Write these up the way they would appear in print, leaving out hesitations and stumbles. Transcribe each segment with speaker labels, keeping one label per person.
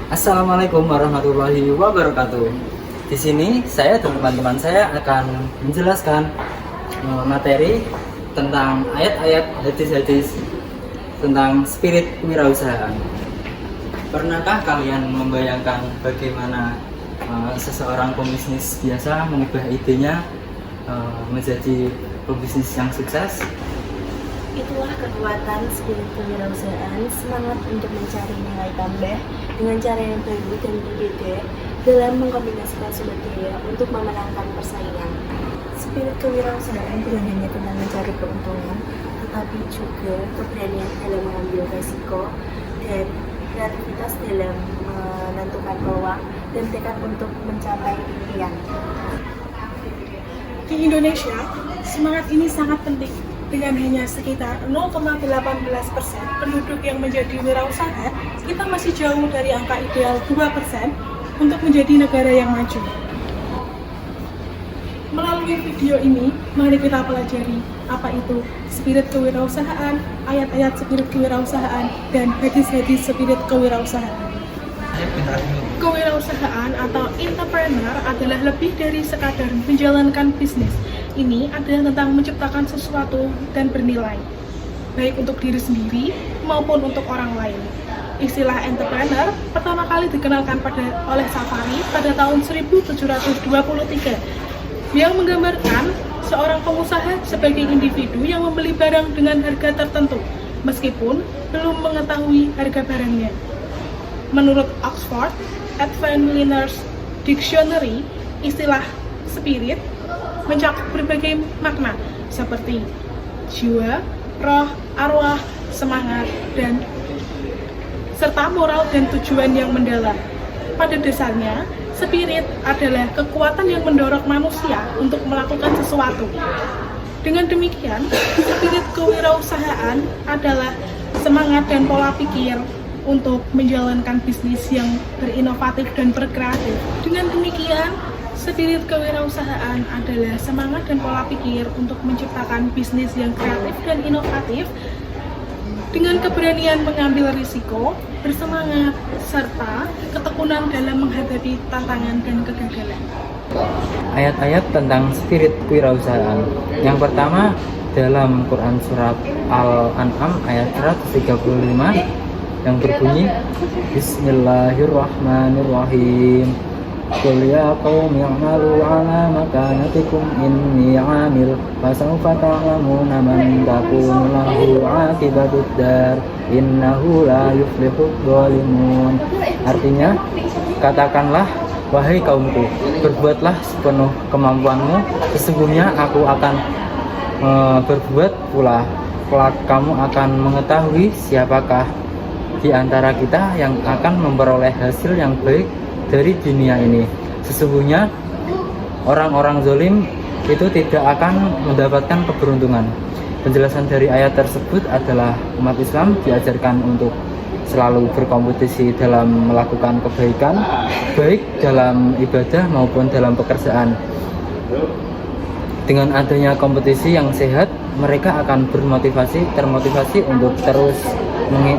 Speaker 1: Assalamualaikum warahmatullahi wabarakatuh. Di sini saya dan teman-teman saya akan menjelaskan materi tentang ayat-ayat hadis-hadis tentang spirit kewirausahaan. Pernahkah kalian membayangkan bagaimana seseorang pembisnis biasa mengubah idenya menjadi pembisnis yang sukses?
Speaker 2: Itulah kekuatan spirit kewirausahaan, semangat untuk mencari nilai tambah dengan cara yang baru dan berbeda dalam mengkombinasikan sumber daya untuk memenangkan persaingan. Spirit kewirausahaan bukan hanya tentang mencari keuntungan, tetapi juga keberanian dalam mengambil resiko dan kreativitas dalam menentukan peluang dan tekad untuk mencapai impian.
Speaker 3: Di Indonesia, semangat ini sangat penting. Dengan hanya sekitar 0,18% penduduk yang menjadi wirausaha, kita masih jauh dari angka ideal 2% untuk menjadi negara yang maju. Melalui video ini, mari kita pelajari apa itu spirit kewirausahaan, ayat-ayat spirit kewirausahaan, dan hadis-hadis spirit kewirausahaan. Kewirausahaan atau entrepreneur adalah lebih dari sekadar menjalankan bisnis. Ini adalah tentang menciptakan sesuatu dan bernilai, baik untuk diri sendiri maupun untuk orang lain. Istilah entrepreneur pertama kali dikenalkan oleh Safari pada tahun 1723, yang menggambarkan seorang pengusaha sebagai individu yang membeli barang dengan harga tertentu, meskipun belum mengetahui harga barangnya. Menurut Oxford Advanced Learners Dictionary, istilah spirit mencakup berbagai makna seperti jiwa, roh, arwah, semangat, dan serta moral dan tujuan yang mendalam. Pada dasarnya, spirit adalah kekuatan yang mendorong manusia untuk melakukan sesuatu. Dengan demikian, spirit kewirausahaan adalah semangat dan pola pikir untuk menjalankan bisnis yang berinovatif dan berkreatif. Dengan demikian, spirit kewirausahaan adalah semangat dan pola pikir untuk menciptakan bisnis yang kreatif dan inovatif dengan keberanian mengambil risiko, bersemangat, serta ketekunan dalam menghadapi tantangan dan kegagalan.
Speaker 1: Ayat-ayat tentang spirit kewirausahaan. Yang pertama dalam Quran surat Al-An'am ayat 135 yang berbunyi Bismillahirrahmanirrahim. Qul ya qaumi i'malu 'ala makanatikum inni 'amil fasawfa ta'lamuna man takunu lahu 'aqibatud dar innahu la yuflihudz dhalimun. Artinya, katakanlah wahai kaumku, berbuatlah sepenuh kemampuanmu, sesungguhnya aku akan berbuat pula. Kelak kamu akan mengetahui siapakah di antara kita yang akan memperoleh hasil yang baik dari dunia ini. Sesungguhnya orang-orang zalim itu tidak akan mendapatkan keberuntungan. Penjelasan dari ayat tersebut adalah umat Islam diajarkan untuk selalu berkompetisi dalam melakukan kebaikan, baik dalam ibadah maupun dalam pekerjaan. Dengan adanya kompetisi yang sehat, mereka akan termotivasi untuk terus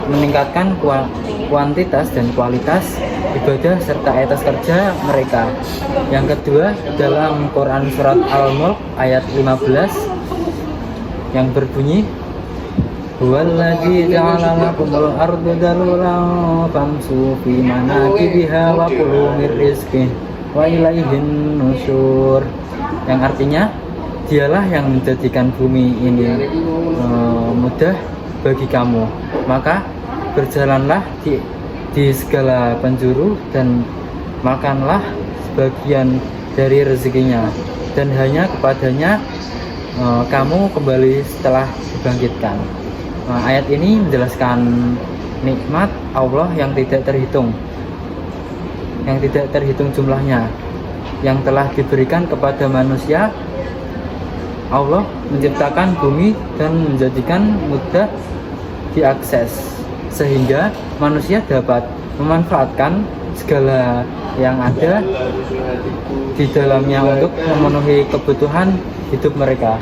Speaker 1: meningkatkan kuantitas dan kualitas ibadah serta etos kerja mereka. Yang kedua, dalam Quran surat Al-Mulk ayat 15 yang berbunyi Huwallazi ja'ala lakumul arda dalulan famshu fi manakibiha wa kulu mir rizqihi wa ilaihin nusyur. Yang artinya, dialah yang menjadikan bumi ini mudah bagi kamu, maka berjalanlah di segala penjuru dan makanlah sebagian dari rezekinya, dan hanya kepadanya kamu kembali setelah dibangkitkan. Ayat ini menjelaskan nikmat Allah yang tidak terhitung jumlahnya, yang telah diberikan kepada manusia. Allah menciptakan bumi dan menjadikan mudah diakses, sehingga manusia dapat memanfaatkan segala yang ada di dalamnya untuk memenuhi kebutuhan hidup mereka.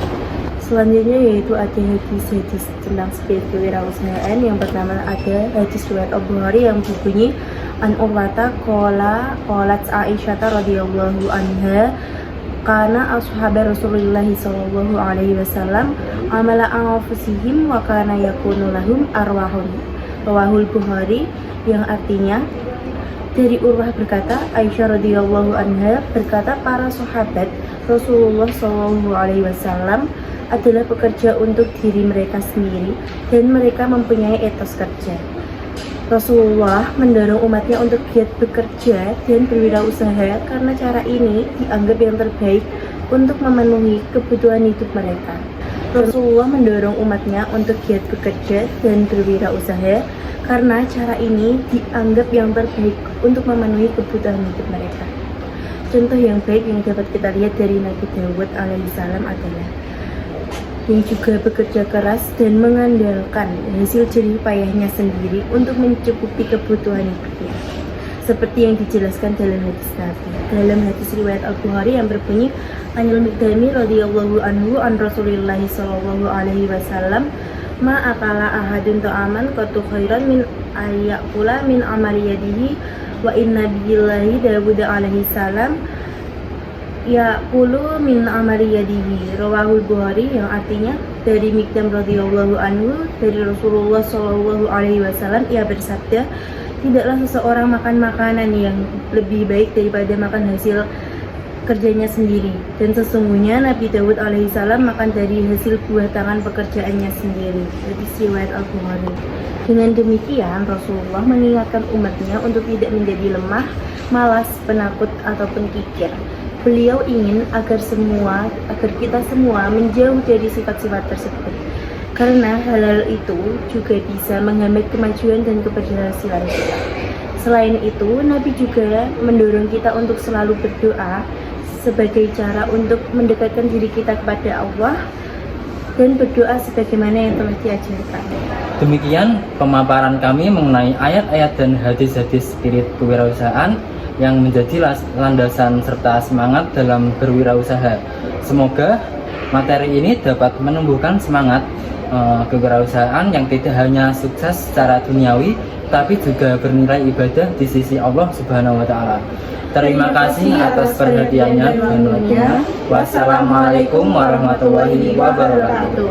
Speaker 2: Selanjutnya yaitu ada hadis-hadis tentang spirit kewirausahaan. Yang pertama ada hadis riwayat Al-Bukhari yang berbunyi An Urwata qalat Aisyah radhiyallahu anha kana ashabar Rasulullah sallallahu alaihi wasallam amala anfusihim wa kana yakunu lahum arwahun. Rawahul Bukhari, yang artinya dari Urwah berkata, Aisyah radhiyallahu anha berkata, para sahabat Rasulullah sallallahu alaihi wasallam adalah pekerja untuk diri mereka sendiri dan mereka mempunyai etos kerja. Rasulullah mendorong umatnya untuk giat bekerja dan berwirausaha karena cara ini dianggap yang terbaik untuk memenuhi kebutuhan hidup mereka. Rasulullah mendorong umatnya untuk giat bekerja dan berwirausaha karena cara ini dianggap yang terbaik untuk memenuhi kebutuhan hidup mereka. Contoh yang baik yang dapat kita lihat dari Nabi Dawud alaihissalam adalah yang juga bekerja keras dan mengandalkan hasil jerih payahnya sendiri untuk mencukupi kebutuhan hidupnya. Seperti yang dijelaskan dalam hadis Nabi. Dalam hadis riwayat Al-Bukhari yang berbunyi Anil Miqdami radhiyallahu anhu an Rasulillah sallallahu alaihi wasallam ma akala ahadun ta'aman qatu khairan min ayyakula min amali yadihi wa inna billahi Dawud alaihi salam yaqulu min amali yadihi. Rawahul Bukhari, yang artinya dari Miqdam radhiyallahu anhu dari Rasulullah sallallahu alaihi wasallam, ia bersabda, tidaklah seseorang makan makanan yang lebih baik daripada makan hasil kerjanya sendiri, dan sesungguhnya Nabi Dawud alaihissalam makan dari hasil buah tangan pekerjaannya sendiri. Hadis riwayat Al-Bukhari. Dengan demikian Rasulullah mengingatkan umatnya untuk tidak menjadi lemah, malas, penakut ataupun kikir. Beliau ingin agar kita semua menjauh dari sifat-sifat tersebut, karena hal-hal itu juga bisa menghambat kemajuan dan keberhasilan kita. Selain itu, Nabi juga mendorong kita untuk selalu berdoa sebagai cara untuk mendekatkan diri kita kepada Allah dan berdoa sebagaimana yang telah diajarkan.
Speaker 1: Demikian pemaparan kami mengenai ayat-ayat dan hadis-hadis spirit kewirausahaan yang menjadi landasan serta semangat dalam berwirausaha. Semoga materi ini dapat menumbuhkan semangat kewirausahaan yang tidak hanya sukses secara duniawi, tapi juga bernilai ibadah di sisi Allah Subhanahu wa Ta'ala. Terima kasih atas perhatiannya dan waktunya. Wassalamualaikum warahmatullahi wabarakatuh.